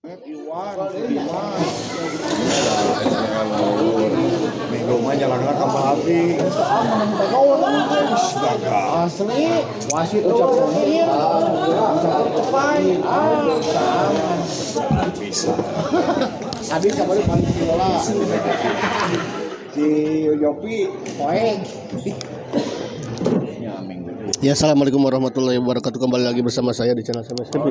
Minggu mah jalan-jalan ke Bali. Asli, wasit ucap sendiri. Ucap tepai. Bisa. Habis kemarin paling bola. Si Yopi, poin. Ya, assalamualaikum warahmatullahi wabarakatuh. Kembali lagi bersama saya di channel SMS TV.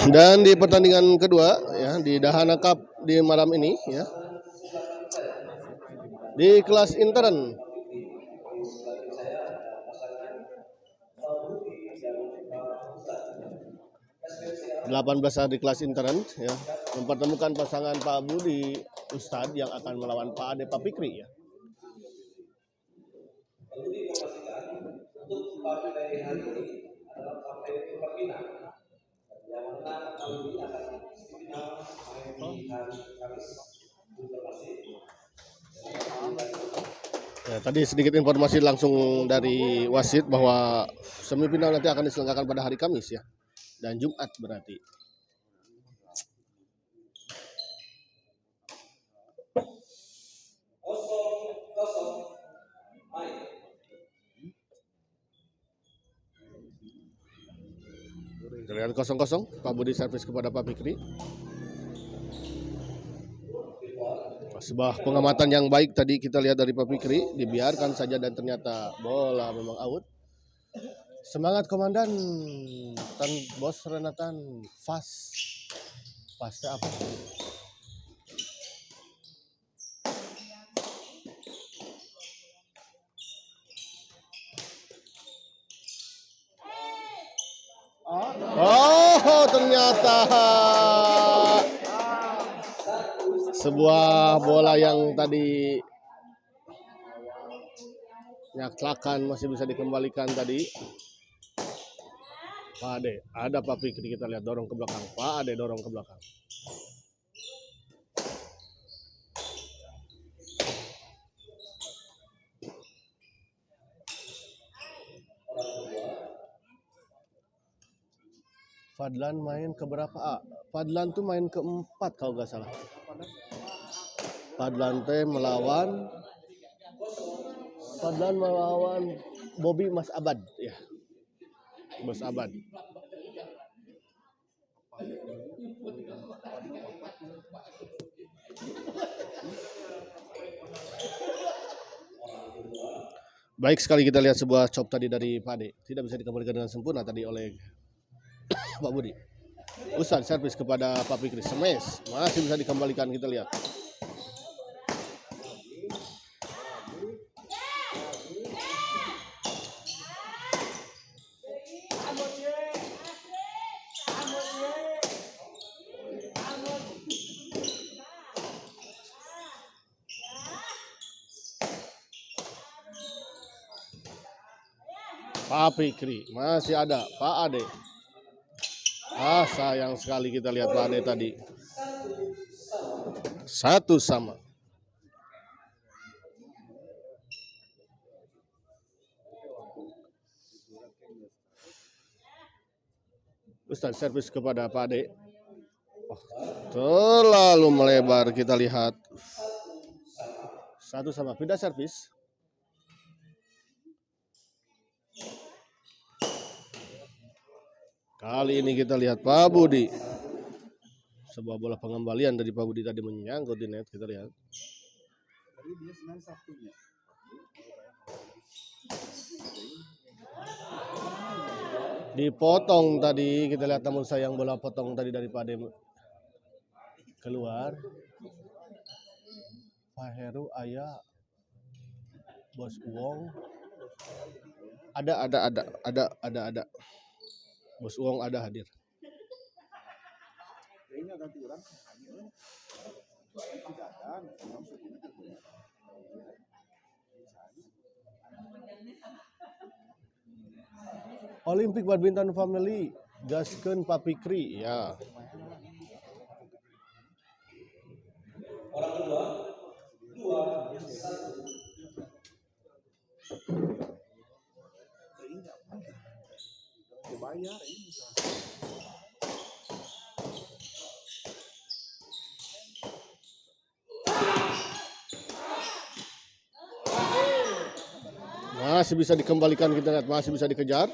Dan di pertandingan kedua, ya, di Dahana Cup di malam ini, ya, di kelas intern. Delapan belas di kelas intern, ya, mempertemukan pasangan Pak Budi Ustadz yang akan melawan Pak Ade Pak Fikri, ya. Ya, tadi sedikit informasi langsung dari wasit bahwa semifinal nanti akan diselenggarakan pada hari Kamis, ya, dan Jumat berarti. Terlihat 0-0, Pak Budi servis kepada Pak Fikri. Sebuah pengamatan yang baik tadi kita lihat dari Pak Fikri, dibiarkan saja dan ternyata bola memang out. Semangat komandan, Tan Bos Renatan, fast apa? Oh, ternyata sebuah bola yang tadi nyaklakan masih bisa dikembalikan tadi. Pak Ade, ada Pak Fikri, kita lihat dorong ke belakang. Pak Ade dorong ke belakang. Fadlan main ke berapa? Fadlan tuh main keempat kalau nggak salah. Fadlan melawan Bobby Mas Abad, ya. Mas Abad. Baik sekali kita lihat sebuah chop tadi dari Pak Ade. Tidak bisa dikembalikan dengan sempurna tadi oleh Pak Budi. Ustadz servis kepada Pak Fikri, smash masih bisa dikembalikan, kita lihat. Pak Fikri masih ada, Pak Ade. Sayang sekali kita lihat Pak Ade tadi. 1-1. Ustaz servis kepada Pak Ade. Terlalu melebar, kita lihat. 1-1, pindah servis. Kali ini kita lihat Pak Budi. Sebuah bola pengembalian dari Pak Budi tadi menyangkut di net, kita lihat. Dipotong tadi, kita lihat, namun sayang bola potong tadi dari Pak Ade keluar. Pak Heru, Ayah, Bos Uwong. Ada. Bos Uwong ada hadir. Olympic Badminton Family, gaskeun Pak Fikri, ya. Orang kedua, 2-1. bayar ini. Masih bisa dikembalikan, kita lihat masih bisa dikejar.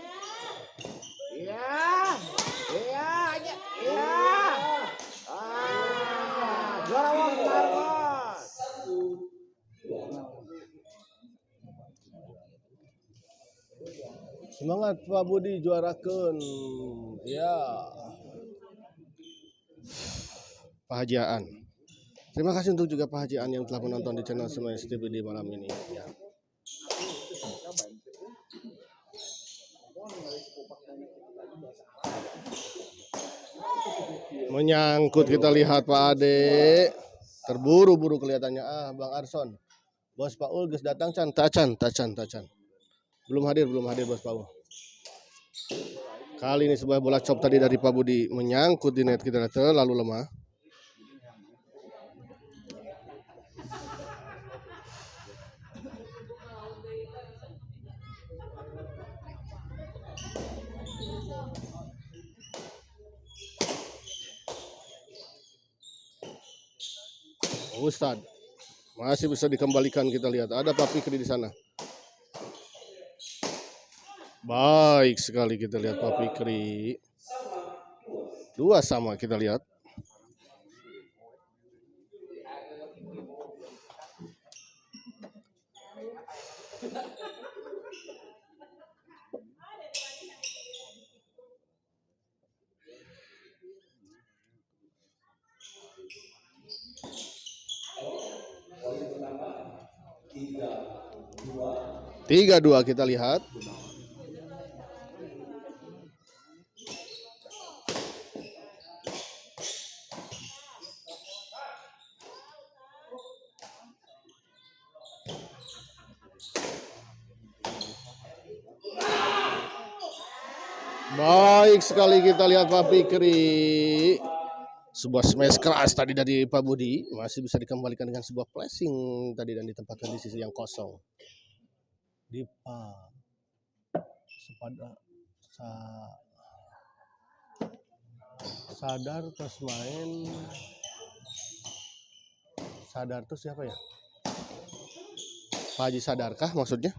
Iya. Iya aja. Iya. Juara waktu Bos. Semangat Pak Budi, juarakan. Ya. Pak Haji Aan. Terima kasih untuk juga Pak Haji Aan yang telah menonton di channel Semuanya TV di malam ini. Ya. Menyangkut, kita lihat Pak Ade. Terburu-buru kelihatannya. Bang Arson. Bos Paul geus datang can, tacan. Belum hadir Bos Paul. Kali ini sebuah bola chop tadi dari Pak Budi menyangkut di net, kita lihat terlalu lemah. Ustadz masih bisa dikembalikan, kita lihat ada Pak Fikri di sana. Baik sekali, kita lihat Pak Fikri. 2-2 kita lihat. Tiga dua kita lihat. Baik sekali, kita lihat Pak Fikri. Sebuah smash keras tadi dari Pak Budi. Masih bisa dikembalikan dengan sebuah flashing tadi dan ditempatkan di sisi yang kosong. Dipa sadar terus main. Sadar tuh siapa ya? Pak Haji Sadarkah maksudnya?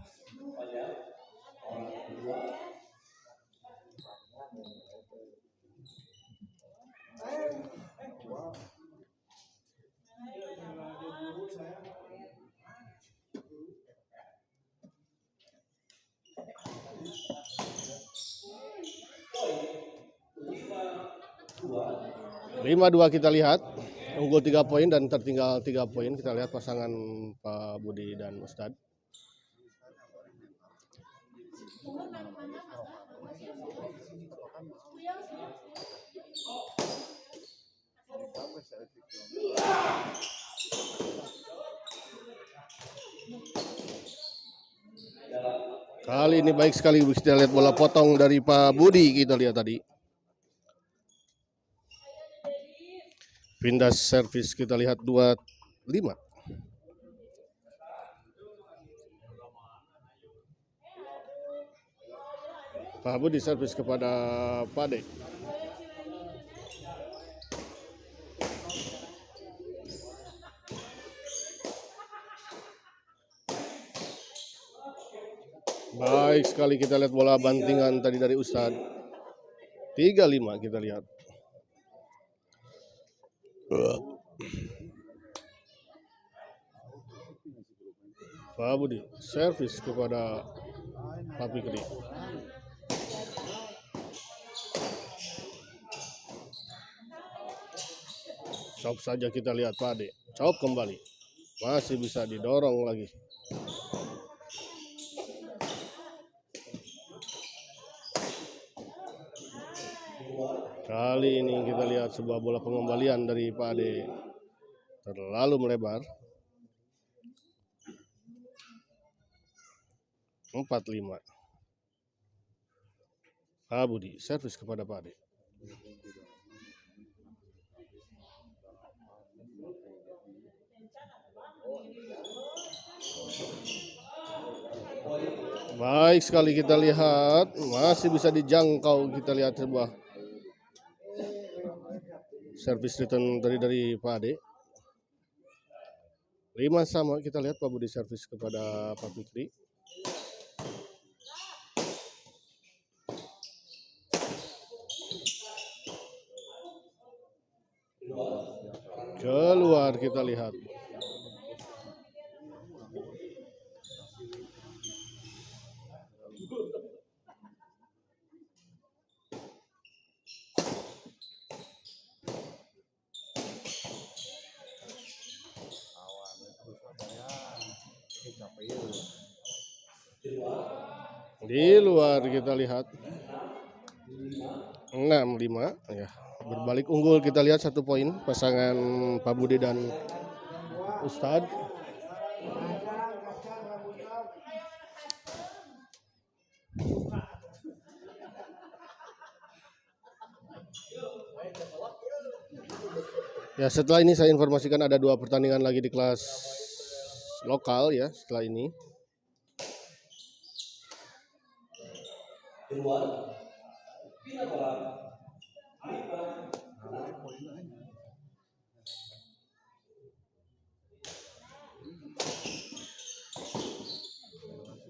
Lima dua kita lihat, unggul 3 poin dan tertinggal 3 poin. Kita lihat pasangan Pak Budi dan Ustadz. Kali ini baik sekali, kita lihat bola potong dari Pak Budi, kita lihat tadi. Pindah servis, kita lihat 2-5. Pak Budi servis kepada Pak De. Baik sekali, kita lihat bola bantingan tadi dari Ustadz. 3-5 kita lihat. Pak Budi servis kepada Pak Fikri. Chop saja, kita lihat Pak De. Chop kembali. Masih bisa didorong lagi. Kali ini kita lihat sebuah bola pengembalian dari Pak Ade. Terlalu melebar. 4-5. Pak Budi servis kepada Pak Ade. Baik sekali, kita lihat masih bisa dijangkau. Kita lihat sebuah servis return dari Pak Ade. 5-sama, kita lihat Pak Budi servis kepada Pak Fikri. Keluar, kita lihat. Di luar, kita lihat. 6-5 ya. Berbalik unggul, kita lihat 1 poin pasangan Pak Budi dan Ustadz. Ya, setelah ini saya informasikan ada 2 pertandingan lagi di kelas lokal ya setelah ini.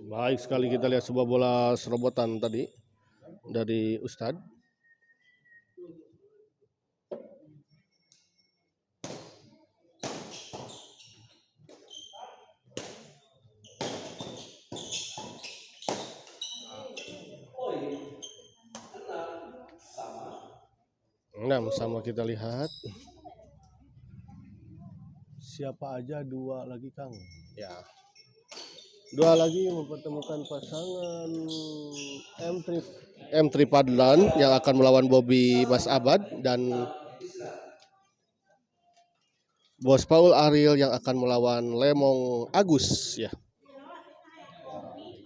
Baik sekali, kita lihat sebuah bola serobotan tadi dari Ustadz. Sama kita lihat. Siapa aja 2 lagi, Kang? Ya. 2 lagi mempertemukan pasangan M3 Padlan yang akan melawan Bobby Mas Abad dan Bos Paul Ariel yang akan melawan Lemong Agus ya.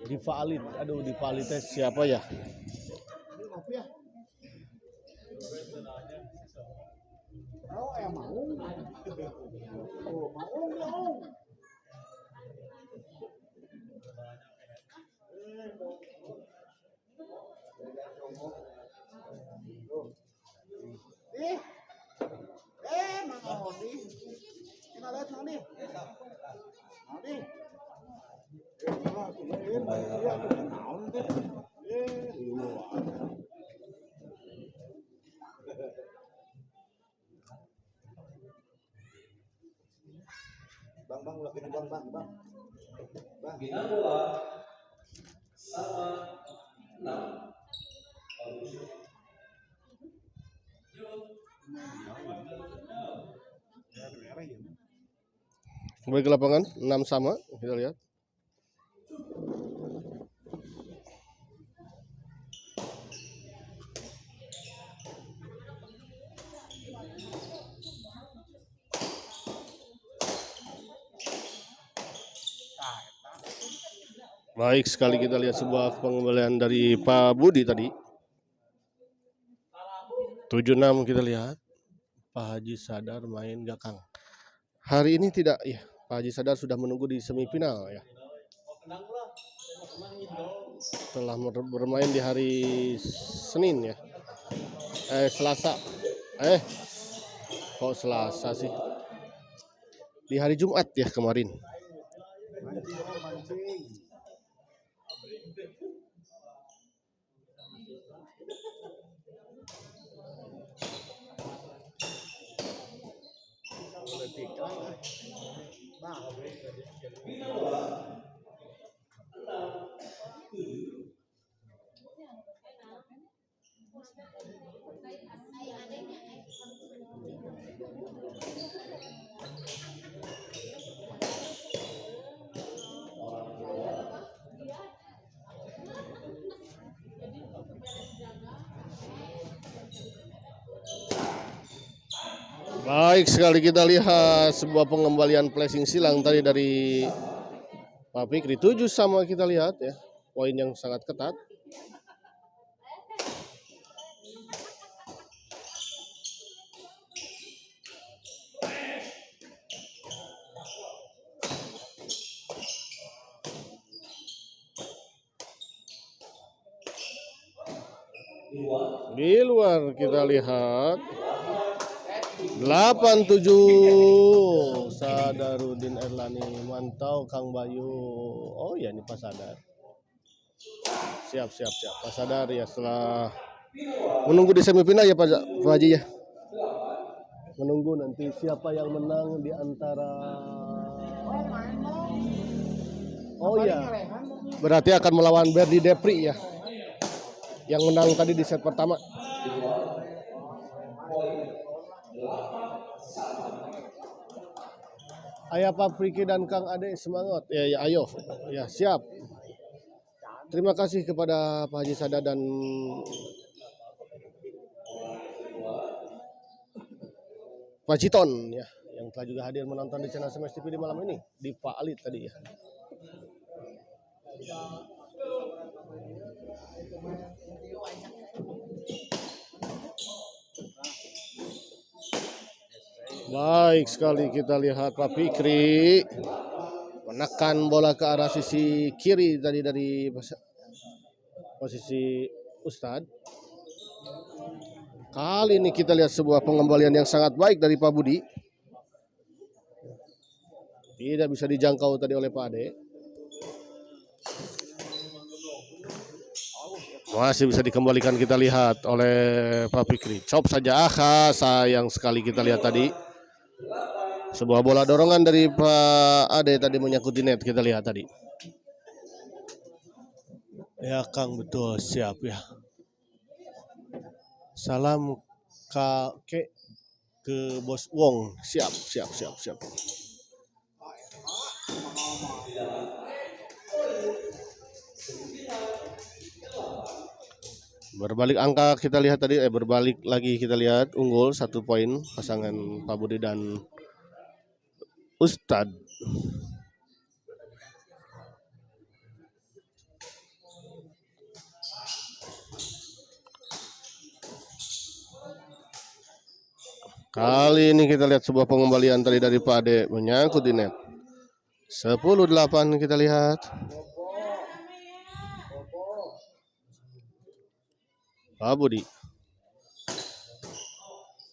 Di Valid tes siapa ya? Bang, ulah kena bang. Bina bola sama 6. Kembali ke lapangan 6-sama, kita lihat. Baik sekali, kita lihat sebuah pengembalian dari Pak Budi tadi. 7-6 kita lihat. Pak Haji Sadar main gak, Kang? Hari ini tidak ya. Pak Haji Sadar sudah menunggu di semifinal ya. Setelah bermain di hari Senin ya. Selasa. Kok Selasa sih? Di hari Jumat ya kemarin. Baik sekali, kita lihat sebuah pengembalian flashing silang tadi dari Pak Fikri. 7-sama kita lihat ya. Poin yang sangat ketat. Di luar kita lihat 87 Sadarudin Erlani, mantau Kang Bayu. Oh ya, ini Pak Sadar. Siap Pak Sadar ya, setelah menunggu di semifinal ya Pak Haji ya. Menunggu nanti siapa yang menang di antara. Oh iya, berarti akan melawan Berdi Depri ya, yang menang tadi di set pertama. Ayah Pak Priki dan Kang Ade semangat ya, ayo ya, siap. Terima kasih kepada Pak Haji Sada dan Pak Citon ya, yang telah juga hadir menonton di channel Smash TV di malam ini, di Pak Alit tadi ya. Baik sekali, kita lihat Pak Fikri menekan bola ke arah sisi kiri tadi dari posisi Ustadz. Kali ini kita lihat sebuah pengembalian yang sangat baik dari Pak Budi. Tidak bisa dijangkau tadi oleh Pak Ade. Masih bisa dikembalikan, kita lihat oleh Pak Fikri. Chop saja, sayang sekali kita lihat tadi. Sebuah bola dorongan dari Pak Ade tadi menyangkut di net, kita lihat tadi. Ya Kang, betul, siap ya. Salam kakek ke Bos Wong, siap. Berbalik angka kita lihat tadi, berbalik lagi kita lihat, unggul 1 poin pasangan Pak Budi dan Ustadz. Kali ini kita lihat sebuah pengembalian tadi dari Pak Ade menyangkut di net. 10-8 kita lihat. Pak Budi.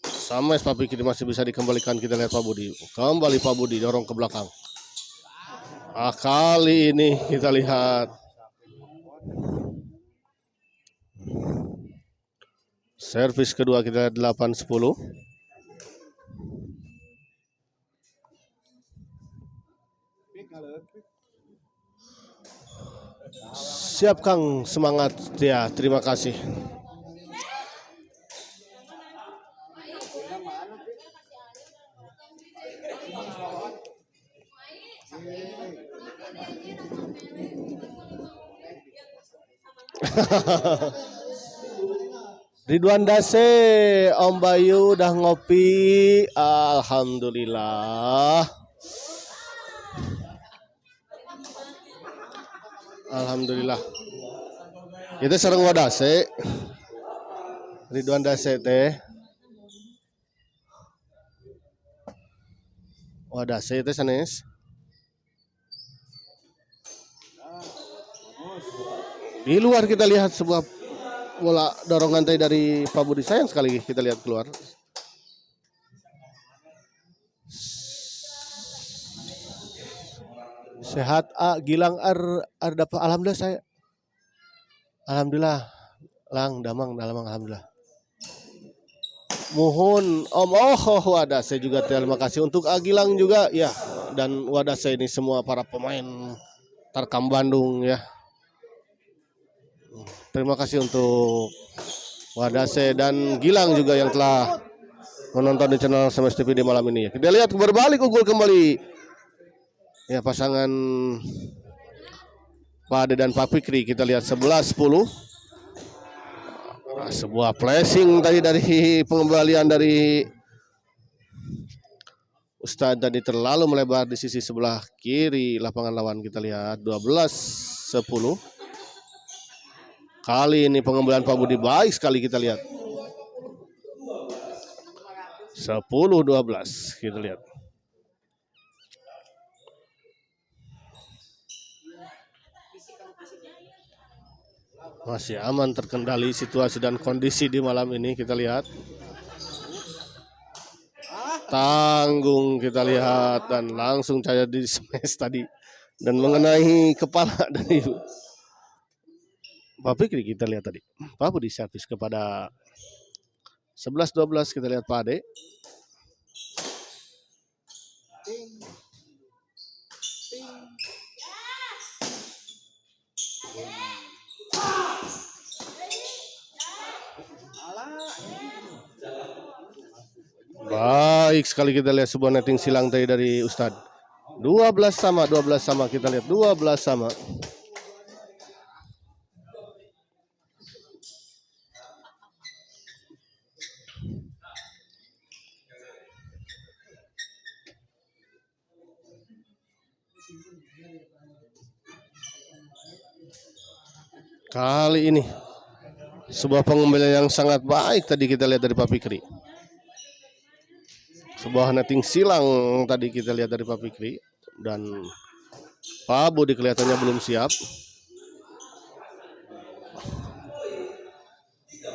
Sama Pak Fikri masih bisa dikembalikan, kita lihat Pak Budi. Kembali Pak Budi dorong ke belakang. Kali ini kita lihat servis kedua, kita lihat 8-10. Siap Kang, semangat ya, terima kasih. Ridwan Dase, Om Bayu udah ngopi, alhamdulillah. Alhamdulillah. Itu sareng wadase. Ridwan Dase teh. Wadase teh sanes. Di luar kita lihat sebuah bola dorongan tadi dari Pak Budi, sayang sekali kita lihat keluar. Sehat Gilang dapat, alhamdulillah saya. Alhamdulillah lang damang alhamdulillah. Mohon Om Wadase juga terima kasih untuk Gilang juga ya, dan Wadase ini semua para pemain Tarkam Bandung ya. Terima kasih untuk Wadase dan Gilang juga yang telah menonton di channel Smash TV di malam ini ya. Kita lihat berbalik unggul kembali ya pasangan Pak Ade dan Pak Fikri, kita lihat 11-10. Nah, sebuah flashing tadi dari pengembalian dari Ustadz tadi terlalu melebar di sisi sebelah kiri lapangan lawan, kita lihat 12-10. Kali ini pengembalian Pak Budi baik sekali, kita lihat 10-12 kita lihat. Masih aman terkendali situasi dan kondisi di malam ini, kita lihat. Tanggung kita lihat dan langsung saja di smash tadi dan mengenai kepala dari Pak Fikri. Kita lihat tadi Pak Budi servis kepada 11-12, kita lihat Pak Ade. Baik sekali, kita lihat sebuah netting silang tadi dari Ustadz. 12 sama, kita lihat 12 sama. Kali ini sebuah pengembalian yang sangat baik tadi kita lihat dari Pak Fikri. Sebuah netting silang tadi kita lihat dari Pak Fikri. Dan Pak Budi kelihatannya belum siap.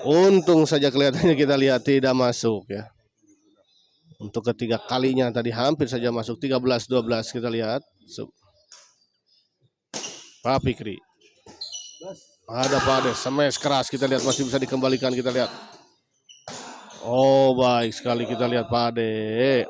Untung saja kelihatannya kita lihat tidak masuk ya. Untuk ketiga kalinya tadi hampir saja masuk. 13-12 kita lihat. Pak Fikri. Ada Pak Ade, smash keras, kita lihat masih bisa dikembalikan, kita lihat. Oh baik sekali, kita lihat Pak Ade.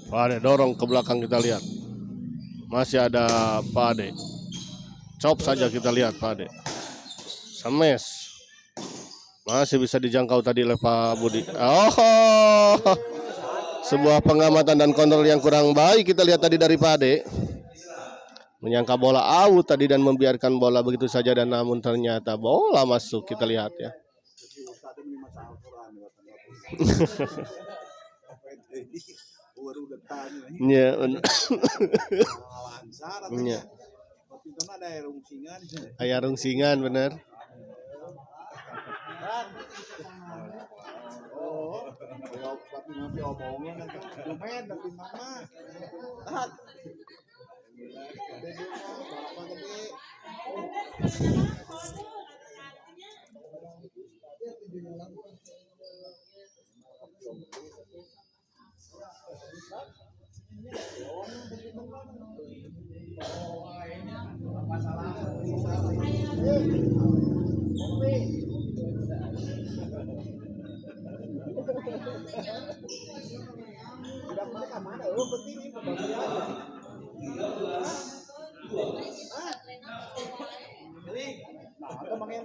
Pak Ade dorong ke belakang, kita lihat. Masih ada Pak Ade. Chop saja kita lihat Pak Ade. Smash. Masih bisa dijangkau tadi oleh Pak Budi. Oh, sebuah pengamatan dan kontrol yang kurang baik kita lihat tadi dari Pak Ade. Menyangka bola out tadi dan membiarkan bola begitu saja, dan namun ternyata bola masuk, kita lihat ya. Iya, iya. Ayah rungsingan bener.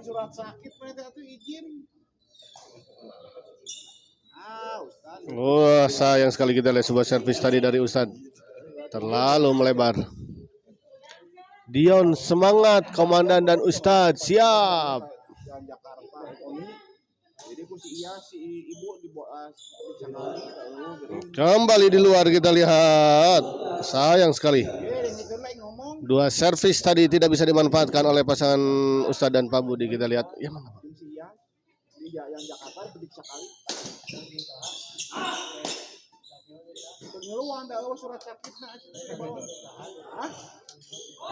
Surat sakit mereka itu izin. Wah, sayang sekali kita lihat sebuah servis tadi dari Ustadz. Terlalu melebar. Dion semangat, komandan dan Ustadz siap. Kembali di luar kita lihat. Sayang sekali. Dua servis tadi tidak bisa dimanfaatkan oleh pasangan Ustadz dan Pak Budi, kita lihat. Ya mana?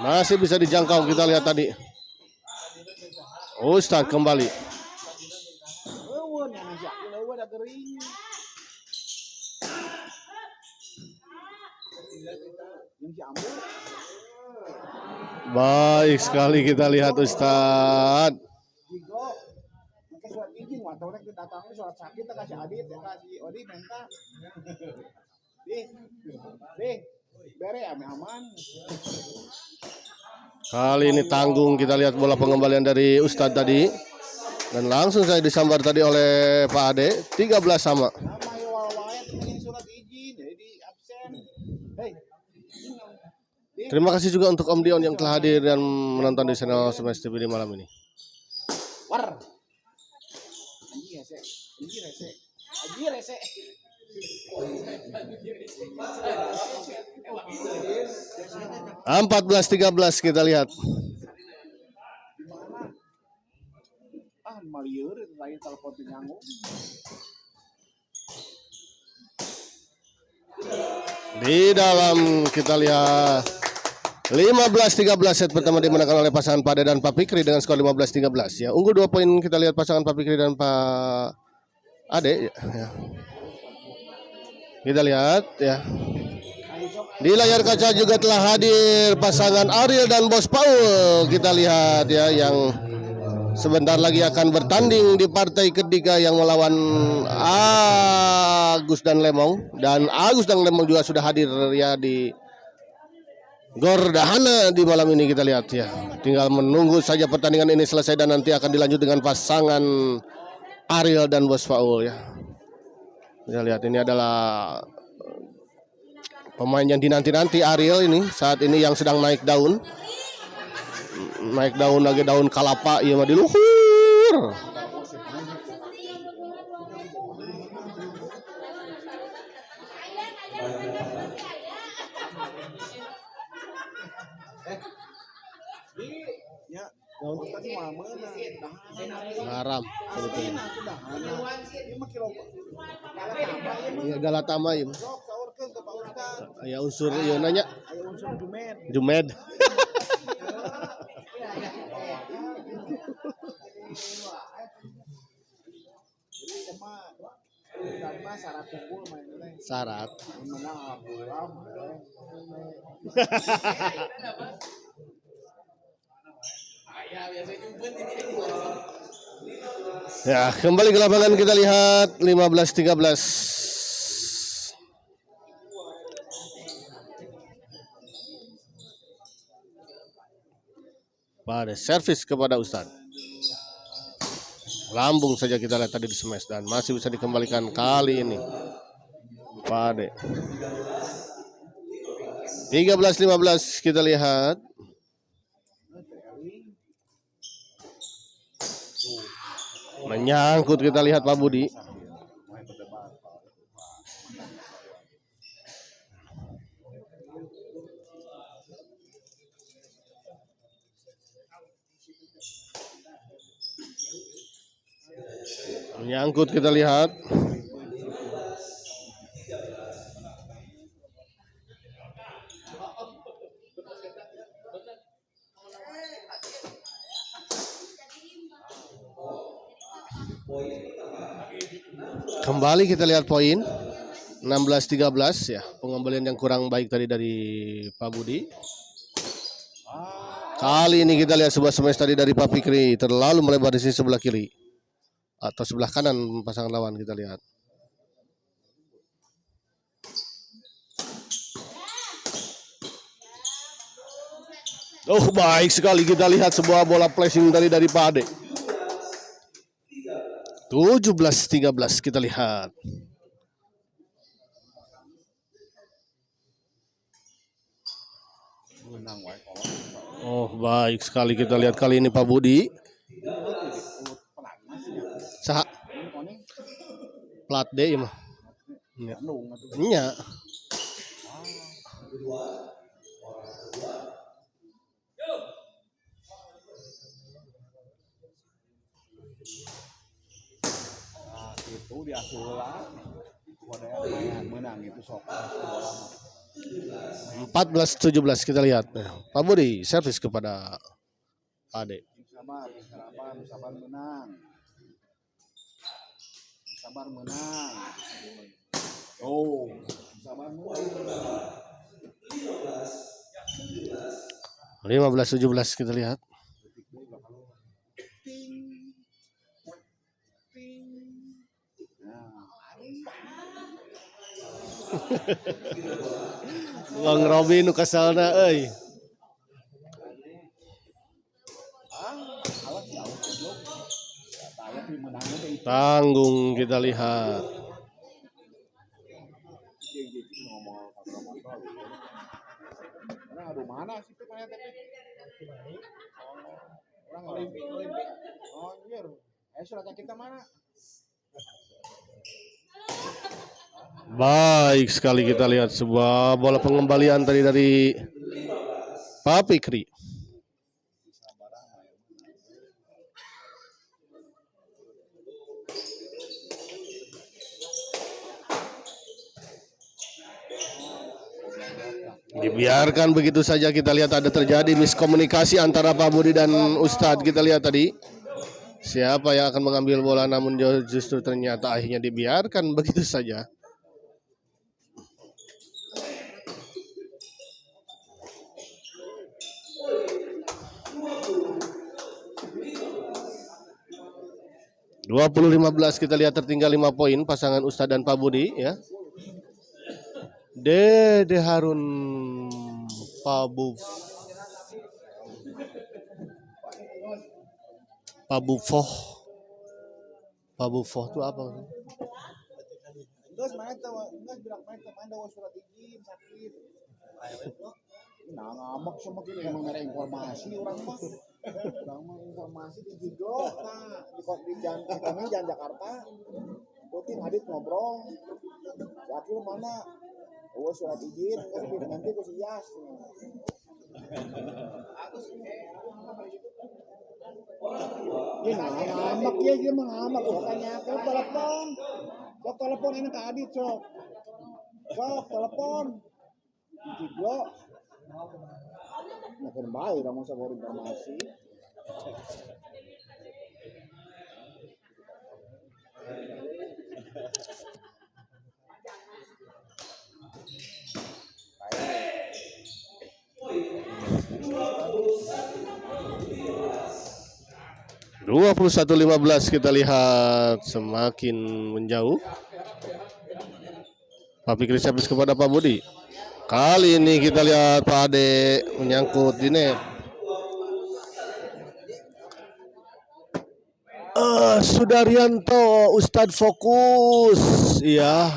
Masih bisa dijangkau, kita lihat tadi. Ustadz kembali. Baik sekali kita lihat Ustadz. Kali ini tanggung, kita lihat bola pengembalian dari Ustadz tadi. Dan langsung saya disambar tadi oleh Pak Ade, 13 sama. Terima kasih juga untuk Om Dion yang telah hadir dan menonton di channel Smash TV di malam ini. War. 14-13 kita lihat. Malieur lain telepon nyanggung. Di dalam kita lihat 15-13 set pertama dimenangkan oleh pasangan Pak Ade dan Pak Fikri dengan skor 15-13 ya. Unggul 2 poin kita lihat pasangan Pak Fikri dan Pak Ade ya. Kita lihat ya. Di layar kaca juga telah hadir pasangan Ariel dan Bos Paul. Kita lihat ya yang sebentar lagi akan bertanding di partai ketiga yang melawan Agus dan Lemong. Dan Agus dan Lemong juga sudah hadir ya di Gordahana di malam ini kita lihat ya. Tinggal menunggu saja pertandingan ini selesai dan nanti akan dilanjut dengan pasangan Ariel dan Bos Paul ya. Kita lihat ini adalah pemain yang dinanti-nanti Ariel ini saat ini yang sedang naik daun. Naik daun lagi daun kalapa iya mah di luhur. Haram sebetulnya. Iya Galatama ya. Ya unsur ya nanya. Jumed. Syarat. Ya, kembali ke lapangan kita lihat 15-13. Pada servis kepada Ustadz. Lambung saja kita lihat tadi di smash dan masih bisa dikembalikan kali ini. Pada 13-15 kita lihat. Menyangkut kita lihat Pak Budi. Menyangkut kita lihat. Kembali kita lihat poin 16-13 ya. Pengembalian yang kurang baik tadi dari Pak Budi. Kali ini kita lihat sebuah smash tadi dari Pak Fikri terlalu melebar di sisi sebelah kiri atau sebelah kanan pasangan lawan kita lihat. Oh baik sekali kita lihat sebuah bola flashing tadi dari Pak Ade. 17-13 kita lihat. Oh baik sekali kita lihat kali ini Pak Budi. Saha? Plat D ya mah. Nya. Itu diasuh lah. Menang itu sok. 14-17 kita lihat. Pak Budi servis kepada Pak Ade. Sabar menang. Sabar menang. Oh, sabar menang. 15-17 kita lihat. Bang Robi nu kasalna euy. Tanggung kita lihat. Orang aduh mana sih itu kayak tapi. Orang olimpik. Oh anjir. Suratnya kita mana? Baik sekali kita lihat sebuah bola pengembalian tadi dari Pak Fikri. Dibiarkan begitu saja, kita lihat ada terjadi miskomunikasi antara Pak Budi dan Ustadz. Kita lihat tadi siapa yang akan mengambil bola, namun justru ternyata akhirnya dibiarkan begitu saja. Dua 20-15 kita lihat tertinggal 5 poin pasangan Ustadz dan Pak Budi ya. Dede Harun Pabufoh itu apa? Enggak main tuh, enggak bilang main tuh, main dah surat izin sakit. Nah ngambek sama kita emang ada informasi orang mah. Orang mah informasi di Jiglok, nah di jalan Jakarta. Putin Adit ngobrol. Yakil mana? Oh surat izin, nanti aku sias. Ini ngambek ya, dia mengambek. Katanya aku telepon. Sok telepon ini ke Adit sok. Sok telepon. Jiglok. Makin baik kamu sebuah informasi. Dua 21-15 kita lihat semakin menjauh. Pak Fikri servis kepada Pak Budi. Kali ini kita lihat Pak Ade menyangkut di net. Sudaryanto, Ustadz fokus, ya.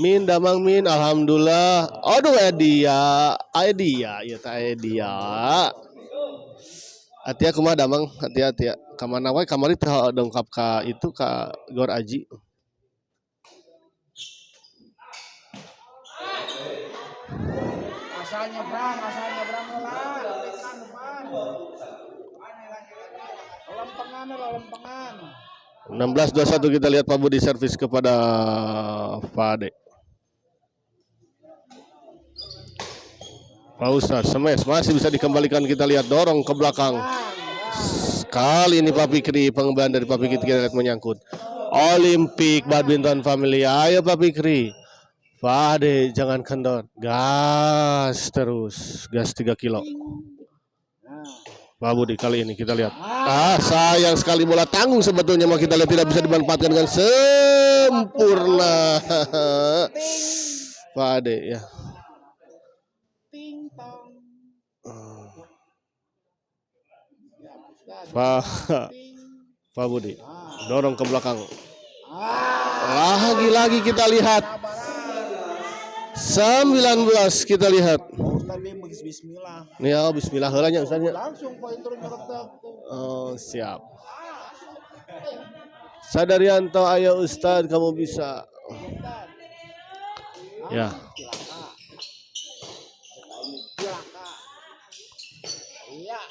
Min, damang min, alhamdulillah. Aduh, Edia, ya tak Edia. Hati aku mah damang, hati-hati ya. Kamana wae kamari teh dongkap ka itu ka Gor Aji. Asalnya berang lah. Lempengan. 16-21 kita lihat Pak Budi servis kepada Pak Ade. Pak Ustadz, smash masih bisa dikembalikan, kita lihat dorong ke belakang. Kali ini Pak Fikri, pengembalian dari Pak Fikri kita lihat menyangkut. Olimpik Badminton Family, ayo Pak Fikri. Pak Ade jangan kendor, gas terus, gas 3 kilo. Pak Budi kali ini kita lihat. Sayang sekali bola tanggung sebetulnya, mah kita lihat tidak bisa dimanfaatkan dengan sempurna. Pak Ade ya. Pak Budi dorong ke belakang. Lagi kita lihat 19 kita lihat. Bismillah. Ya bismillah heulanya Ustaznya. Langsung poin turun ngeretek. Oh siap. Sadaryanto, ayo Ustadz kamu bisa. Ya. Iya.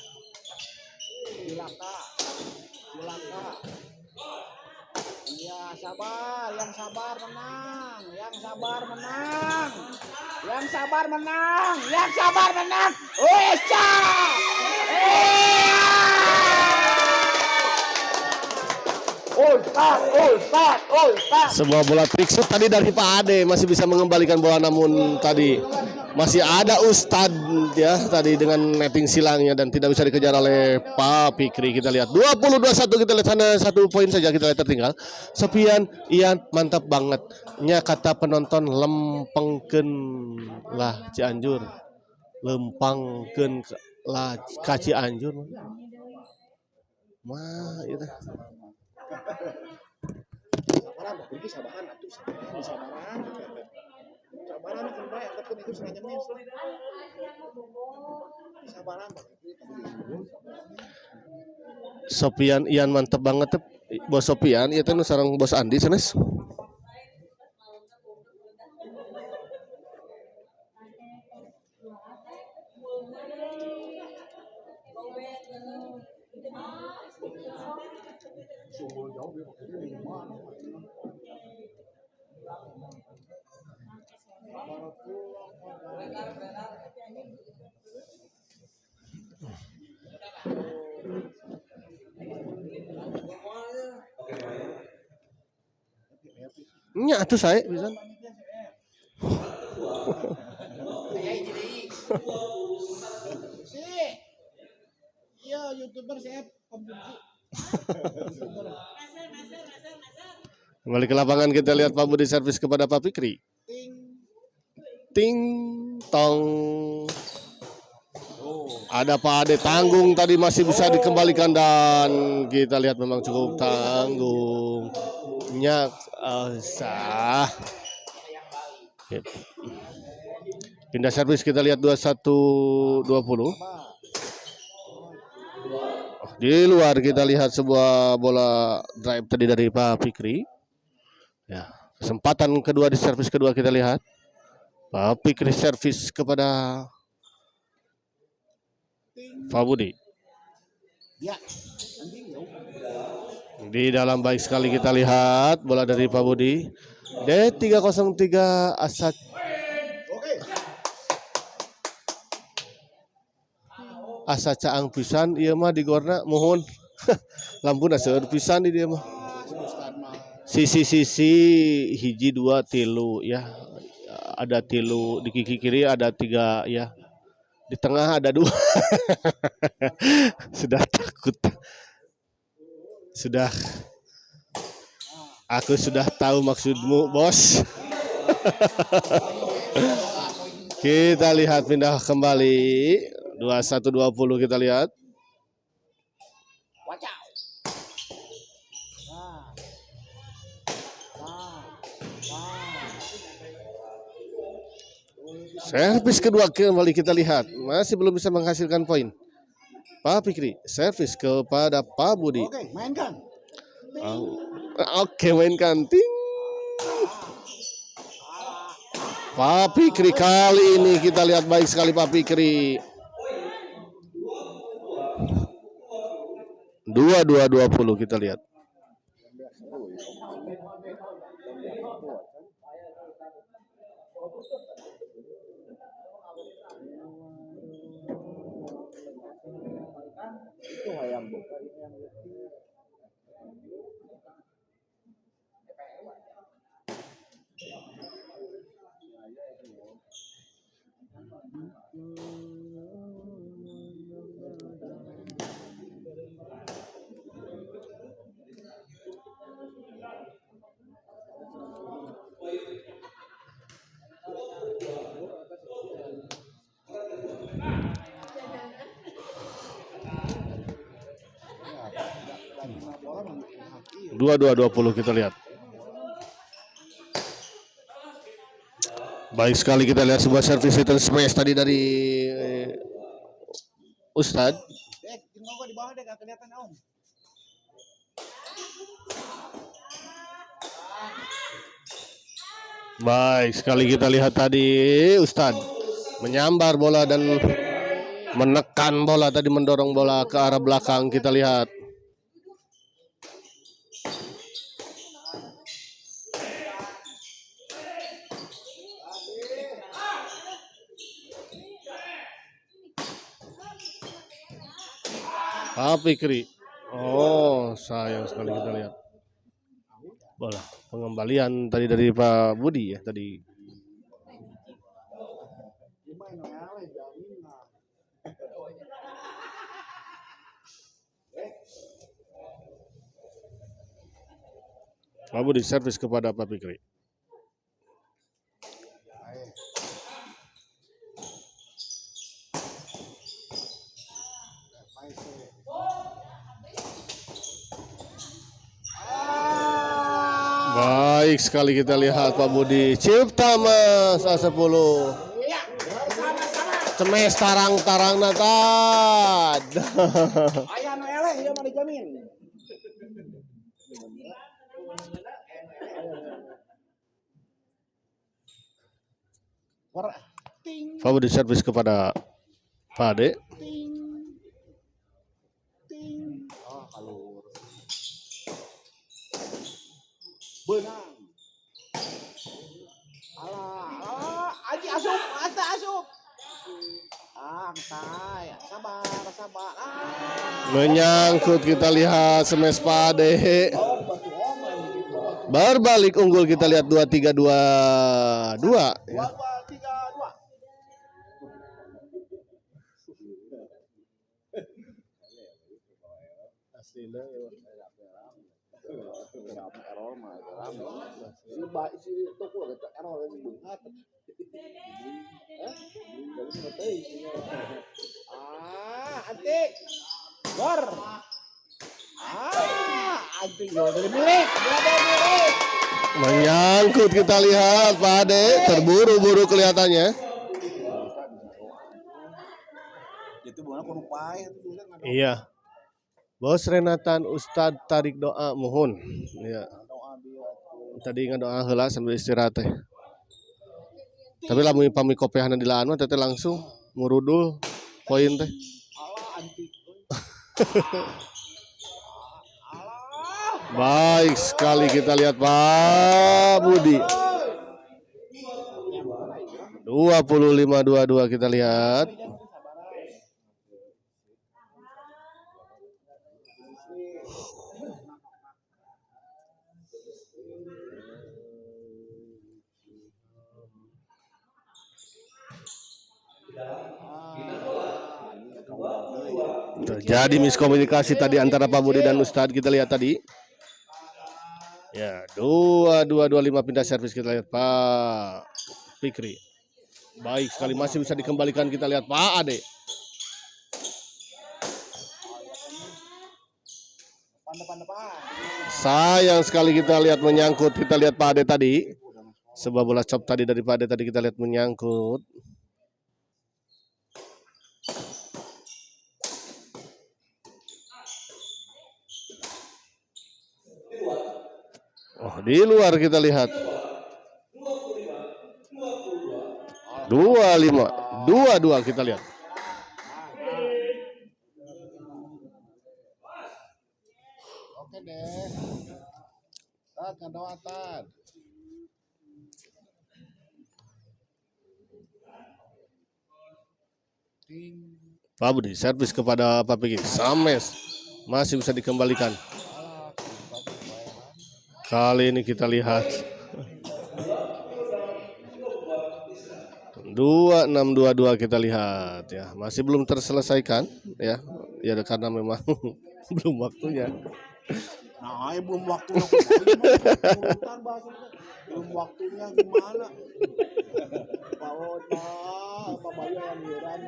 Cilaka. Iya, sabar, yang sabar menang. Ocha! Ustaz. Sebuah bola trickshoot tadi dari Pak Ade, masih bisa mengembalikan bola, namun tadi masih ada Ustadz ya tadi dengan netting silangnya dan tidak bisa dikejar oleh Pak Fikri. Kita lihat 20-21, kita lihat sana 1 poin saja kita lihat tertinggal. Sofian, Ian mantap banget. Nya kata penonton lempengkeun lah Cianjur. Lempangkeun lah ka Cianjur. Mah itu. Sabaran, pergi sabaran atuh sabaran, sabaran. Sabaran kan bae ataupun itu sengaja mes. Sabaran pergi Sopian Ian mantep banget teh. Bos Sopian ieu teh nu sareng Bos Andi sanes. Nya atuh sae pisan. Iya, YouTuber saya konsumsi. Kembali ke lapangan kita lihat Pak Budi servis kepada Pak Fikri. Ting. Ting tong. Ada Pak Ade tanggung tadi masih bisa dikembalikan dan kita lihat memang cukup tanggung. Nyak sah. Pindah servis kita lihat 21-20. Di luar kita lihat sebuah bola drive tadi dari Pak Fikri. Ya, kesempatan kedua di servis kedua kita lihat. Pak Fikri servis kepada Pak Budi. Ya, anjing jauh. Di dalam baik sekali kita lihat bola dari Pak Budi. D303 Asat. Oke. Asa caang pisan ieu mah di gorna mohon. Lampuna seueur pisan di dieu mah. Sisi-sisi hiji 2 3 ya. Ada 3 di kaki kiri ada 3 ya. Di tengah ada 2. Sudah takut. Aku sudah tahu maksudmu, Bos. Kita lihat pindah kembali 21-20 kita lihat. Wacau. Servis kedua kembali kita lihat masih belum bisa menghasilkan poin. Pak Fikri servis kepada Pak Budi. Oke, mainkan. Oke, mainkan. Ting. Pak Fikri kali ini kita lihat baik sekali Pak Fikri. 22-20 kita lihat. Itu hayang buka ini yang Dua 20 kita lihat. Baik sekali kita lihat sebuah servis return smash tadi dari Ustadz. di bawah deh gak kelihatan Om. Baik sekali kita lihat tadi Ustadz menyambar bola dan menekan bola tadi, mendorong bola ke arah belakang kita lihat. Pak Fikri. Oh, sayang sekali kita lihat. Bola pengembalian tadi dari Pak Budi ya tadi. Pak Budi servis kepada Pak Fikri. Baik sekali kita lihat Pak Budi Cipta Mas A10. Iya, sama-sama. Cemes tarang-tarang natad. Aya nu eleh ieu mah dijamin. War ting Pak Budi servis kepada Pak Ade. ting ting. Oh, kalur. Benang. Alah, aji asup, ata asup. Santai, sabar. Menyangkut kita lihat semes Pak Ade. Oh, batu oman gitu. Berbalik unggul kita lihat 2-3-2-2 ya. 2-2-3-2. Error mah si toko ada error yang beungat. Antik. Gor. Antik yo dari milik. Menyangkut kita lihat Pak Ade terburu-buru kelihatannya. Itu bukan kudu pae itu sudah Iya. Bos Renatan Ustadz tarik doa mohon. Ya. doa dia. Tadi ngadoa heula sambil istirahat teh. Tapi lamun pami kopehan di laan mah teh langsung ngurudul poin teh. Alah antik. Baik sekali kita lihat Pak Budi. 25-22 kita lihat. Terjadi miskomunikasi tadi antara Pak Budi dan Ustadz kita lihat tadi. Ya, 2-2-2-5 pindah servis kita lihat Pak Fikri. Baik sekali masih bisa dikembalikan kita lihat Pak Ade. Sayang sekali kita lihat menyangkut kita lihat Pak Ade tadi. Sebuah bola chop tadi dari Pak Ade tadi kita lihat menyangkut. Oh, di luar kita lihat. 25-22 kita lihat. Oke deh. Tat ngadoa tat. Ting. Pak Budi servis kepada Pak Pegi. Sames masih bisa dikembalikan. Kali ini kita lihat 26-22 kita lihat ya, masih belum terselesaikan ya. Ya karena memang belum waktunya. Nah, belum waktunya. Belum waktunya gimana? Pak Ota, Pak Bayu yang hiuran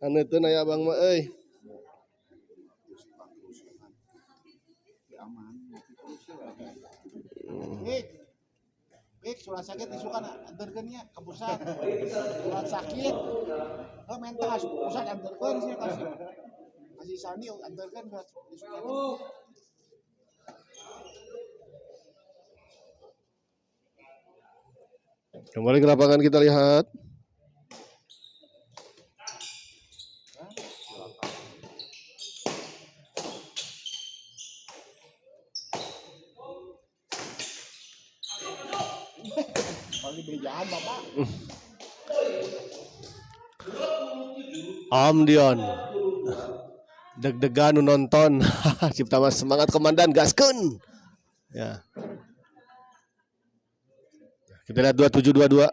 Anu teh aya Abang mah euy. Surat sakit disukan anterkeunnya ke pusat. Surat sakit. Mental pusat anterkeun sih kasih Sani anterkeun surat disukan. Kembali ke lapangan kita lihat. Bagi bejaan Bapak. Om Dion. Deg-degan nu nonton. Cipta Mas semangat komandan gaskeun. Ya. Kita lihat 27-22.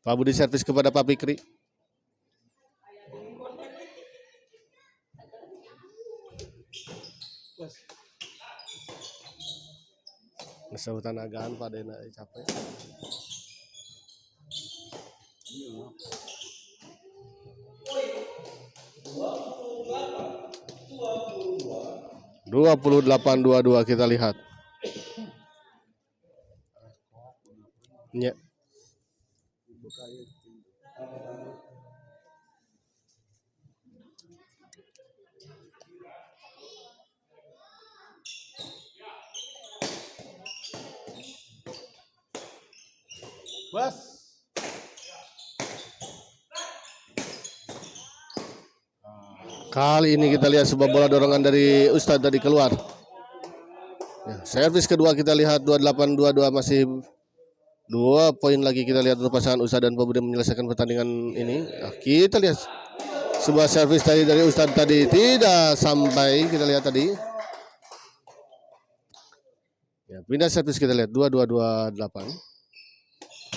Pak Budi servis kepada Pak Fikri. Kesautan agaan Pak Dena capek. 28-22 kita lihat. Ya. Bos. Kali ini kita lihat sebuah bola dorongan dari Ustadz tadi keluar. Ya, servis kedua kita lihat 28-22 masih 2 poin lagi kita lihat untuk pasangan Ustadz dan Pak Budi menyelesaikan pertandingan ini. Nah, kita lihat sebuah servis tadi dari Ustadz tadi tidak sampai kita lihat tadi. Ya, pindah servis kita lihat 22-28.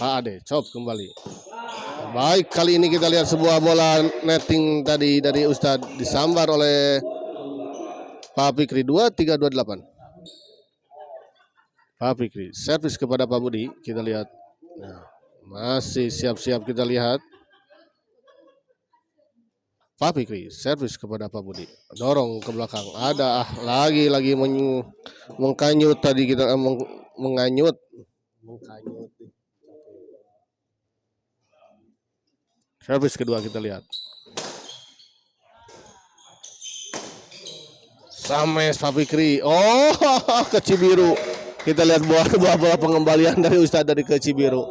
Pak Ade chop kembali. Baik, kali ini kita lihat sebuah bola netting tadi dari Ustadz disambar oleh Pak Fikri 23-28. Pak Fikri servis kepada Pak Budi, kita lihat. Nah, masih siap-siap kita lihat. Pak Fikri servis kepada Pak Budi, dorong ke belakang. Ada lagi mengkanyut tadi kita menganyut. Servis kedua kita lihat. Sames Pak Fikri. Oh, ke Cibiru. Kita lihat bola pengembalian dari Ustadz dari ke Cibiru.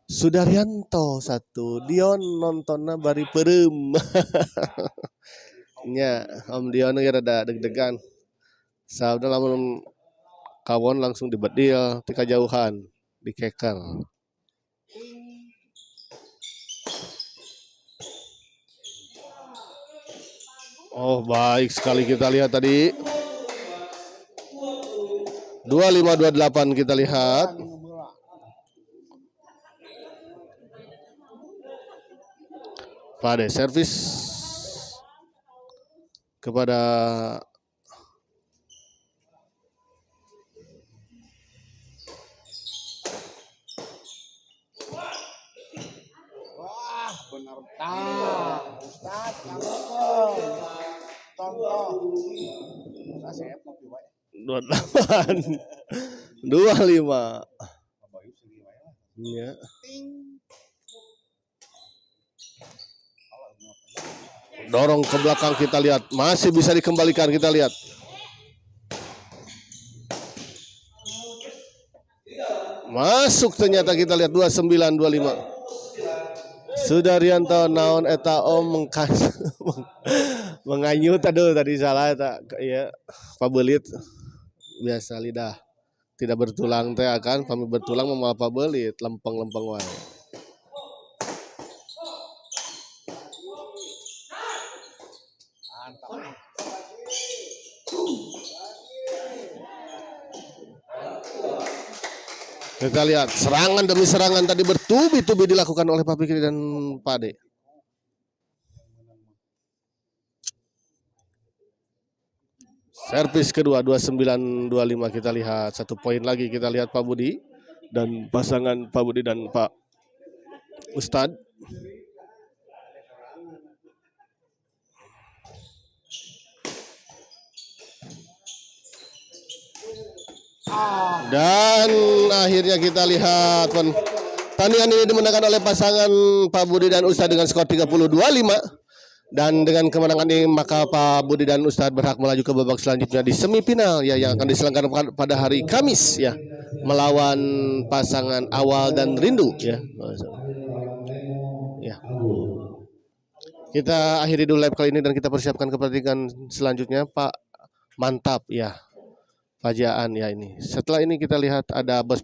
Sudaryanto 1, Dion nontonnya bari perem. Nya, Om Dion ya rada deg-degan. Saudara lamun kawon langsung dibedil, tika jauhan, dikeker. Oh, baik sekali kita lihat tadi. 25-28 kita lihat. Pada servis kepada Benar Ustadz, contoh. Saya mau coba ya. 28 25. Iya. Dorong ke belakang kita lihat, masih bisa dikembalikan kita lihat. Masuk ternyata kita lihat 29-25. Sudaryanto naon eta om menganyut aduh tadi salah eta ya pabelit biasa lidah tidak bertulang teh akan pami bertulang malah pabelit lempeng-lempeng wae. Kita lihat serangan demi serangan tadi bertubi-tubi dilakukan oleh Pak Fikri dan Pak Ade. Servis kedua 29-25 kita lihat 1 poin lagi kita lihat Pak Budi dan pasangan Pak Budi dan Pak Ustadz. Dan akhirnya kita lihat pertandingan ini dimenangkan oleh pasangan Pak Budi dan Ustadz dengan skor 32-5. Dan dengan kemenangan ini maka Pak Budi dan Ustadz berhak melaju ke babak selanjutnya di semifinal ya yang akan diselenggarakan pada hari Kamis ya melawan pasangan Awal dan Rindu ya. Ya. Kita akhiri dulu live kali ini dan kita persiapkan ke pertandingan selanjutnya Pak. Mantap ya. Fajaan ya ini. Setelah ini kita lihat ada bos